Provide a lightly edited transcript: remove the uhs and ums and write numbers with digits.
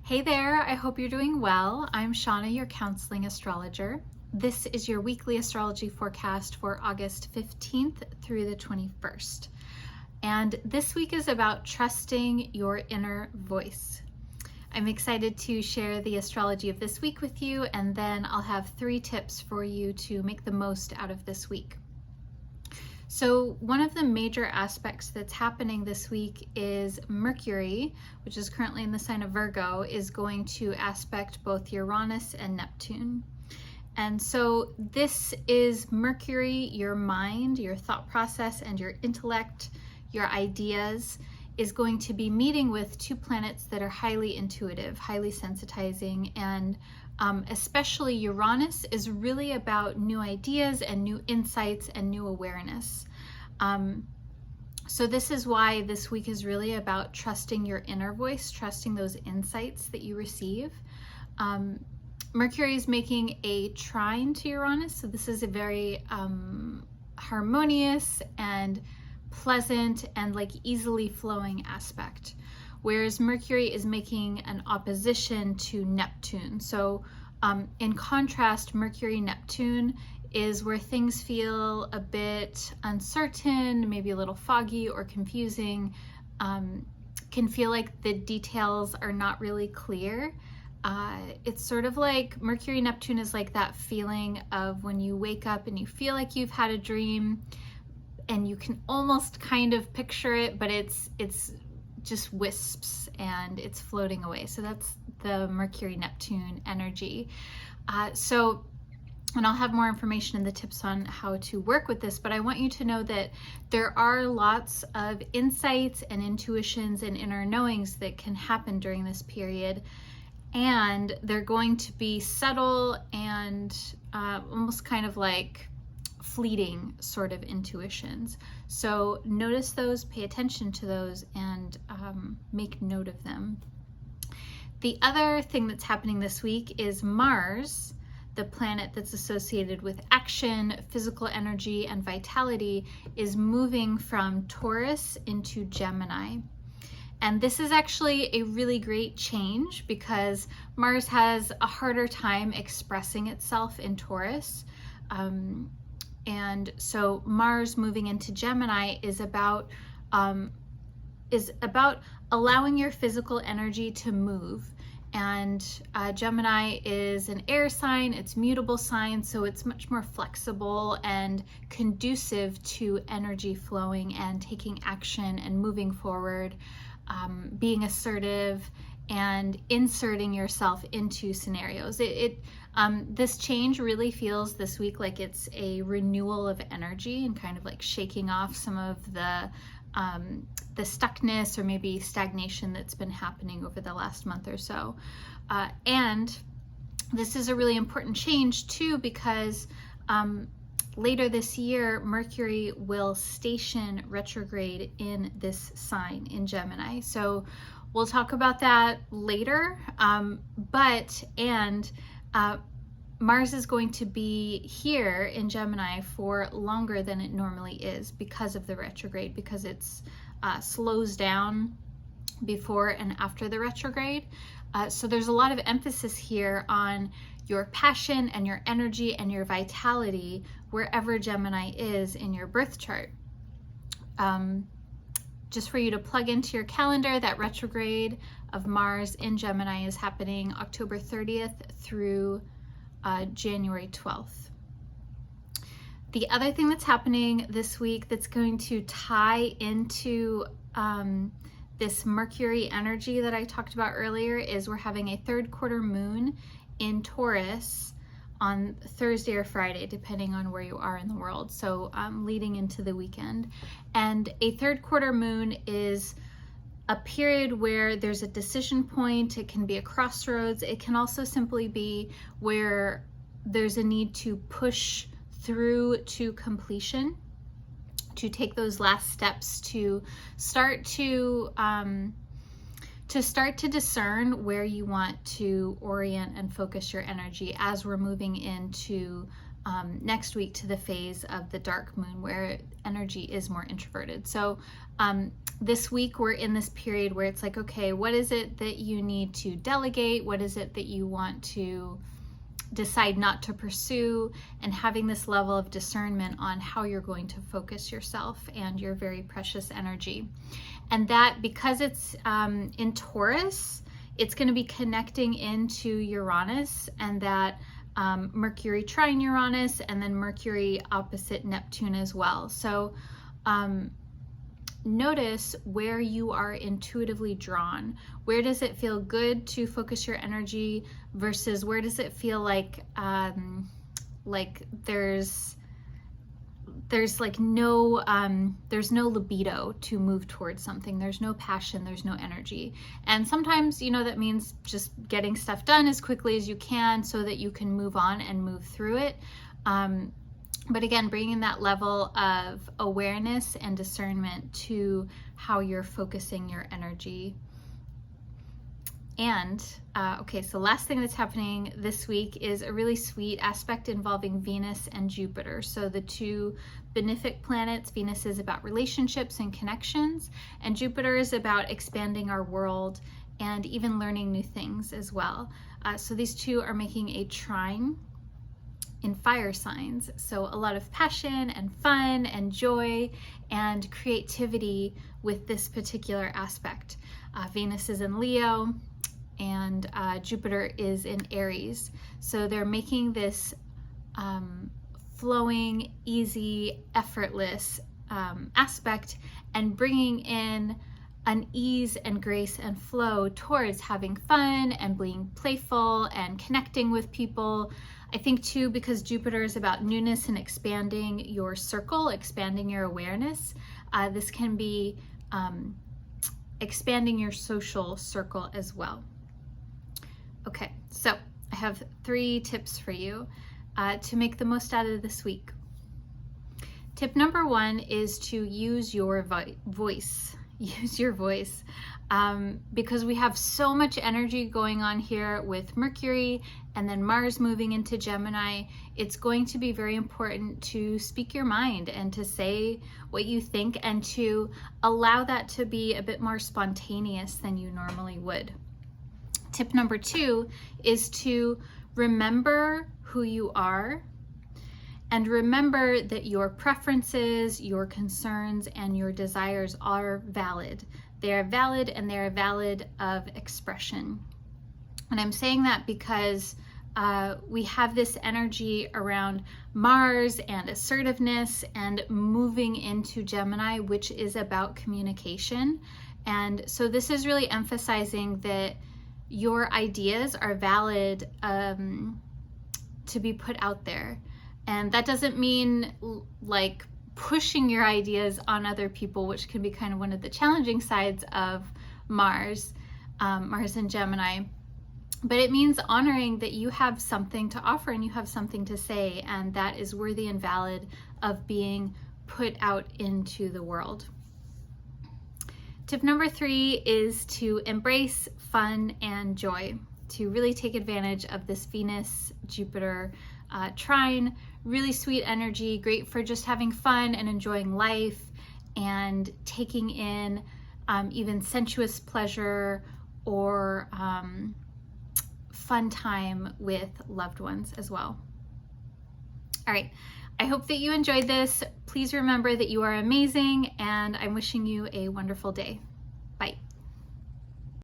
Hey there, I hope you're doing well. I'm Shawna, your counseling astrologer. This is your weekly astrology forecast for August 15th through the 21st. And this week is about trusting your inner voice. I'm excited to share the astrology of this week with you, and then I'll have 3 tips for you to make the most out of this week. So one of the major aspects that's happening this week is Mercury, which is currently in the sign of Virgo, is going to aspect both Uranus and Neptune. And so this is Mercury, your mind, your thought process, and your intellect, your ideas, is going to be meeting with 2 planets that are highly intuitive, highly sensitizing, and especially Uranus is really about new ideas and new insights and new awareness. So this is why this week is really about trusting your inner voice, trusting those insights that you receive. Mercury is making a trine to Uranus, so this is a very harmonious and pleasant and like easily flowing aspect, whereas Mercury is making an opposition to Neptune. So in contrast, Mercury-Neptune is where things feel a bit uncertain, maybe a little foggy or confusing, can feel like the details are not really clear. It's sort of like Mercury-Neptune is like that feeling of when you wake up and you feel like you've had a dream and you can almost kind of picture it, but it's just wisps and it's floating away. So that's the Mercury-Neptune energy. And I'll have more information in the tips on how to work with this, but I want you to know that there are lots of insights and intuitions and inner knowings that can happen during this period, and they're going to be subtle and almost kind of like fleeting sort of intuitions. So notice those, pay attention to those, and make note of them. The other thing that's happening this week is Mars, the planet that's associated with action, physical energy, and vitality, is moving from Taurus into Gemini. And this is actually a really great change because Mars has a harder time expressing itself in Taurus. And so Mars moving into Gemini is about allowing your physical energy to move. And Gemini is an air sign, it's mutable sign, so it's much more flexible and conducive to energy flowing and taking action and moving forward, being assertive and inserting yourself into scenarios. This change really feels this week like it's a renewal of energy and kind of like shaking off some of the stuckness or maybe stagnation that's been happening over the last month or so. And this is a really important change too because later this year, Mercury will station retrograde in this sign in Gemini. So we'll talk about that later, Mars is going to be here in Gemini for longer than it normally is because of the retrograde, because it's slows down before and after the retrograde. So there's a lot of emphasis here on your passion and your energy and your vitality wherever Gemini is in your birth chart. Just for you to plug into your calendar, that retrograde of Mars in Gemini is happening October 30th through January 12th. The other thing that's happening this week that's going to tie into this Mercury energy that I talked about earlier is we're having a 3rd quarter moon in Taurus on Thursday or Friday, depending on where you are in the world. So leading into the weekend. And a 3rd quarter moon is a period where there's a decision point. It can be a crossroads. It can also simply be where there's a need to push through to completion, to take those last steps to start to discern where you want to orient and focus your energy as we're moving into next week to the phase of the dark moon where energy is more introverted. So this week we're in this period where it's like, okay, what is it that you need to delegate? What is it that you want to decide not to pursue? And having this level of discernment on how you're going to focus yourself and your very precious energy. And that, because it's in Taurus, it's going to be connecting into Uranus, and that Mercury trine Uranus, and then Mercury opposite Neptune as well. So notice where you are intuitively drawn. Where does it feel good to focus your energy versus where does it feel like there's like no there's no libido to move towards something. There's no passion, there's no energy. And sometimes, you know, that means just getting stuff done as quickly as you can so that you can move on and move through it. But again, bringing that level of awareness and discernment to how you're focusing your energy. And okay, so last thing that's happening this week is a really sweet aspect involving Venus and Jupiter. So the two benefic planets. Venus is about relationships and connections, and Jupiter is about expanding our world and even learning new things as well. So these two are making a trine in fire signs. So a lot of passion and fun and joy and creativity with this particular aspect. Venus is in Leo, and Jupiter is in Aries. So they're making this flowing, easy, effortless aspect and bringing in an ease and grace and flow towards having fun and being playful and connecting with people. I think too, because Jupiter is about newness and expanding your circle, expanding your awareness, this can be expanding your social circle as well. Okay, so I have 3 tips for you to make the most out of this week. Tip number 1 is to use your voice. Use your voice, because we have so much energy going on here with Mercury and then Mars moving into Gemini. It's going to be very important to speak your mind and to say what you think and to allow that to be a bit more spontaneous than you normally would. Tip number 2 is to remember who you are. And remember that your preferences, your concerns, and your desires are valid. They are valid, and they are valid of expression. And I'm saying that because we have this energy around Mars and assertiveness and moving into Gemini, which is about communication. And so this is really emphasizing that your ideas are valid to be put out there. And that doesn't mean like pushing your ideas on other people, which can be kind of one of the challenging sides of Mars and Gemini. But it means honoring that you have something to offer and you have something to say, and that is worthy and valid of being put out into the world. Tip number 3 is to embrace fun and joy, to really take advantage of this Venus-Jupiter trine. Really sweet energy, great for just having fun and enjoying life and taking in even sensuous pleasure or fun time with loved ones as well. All right, I hope that you enjoyed this. Please remember that you are amazing, and I'm wishing you a wonderful day.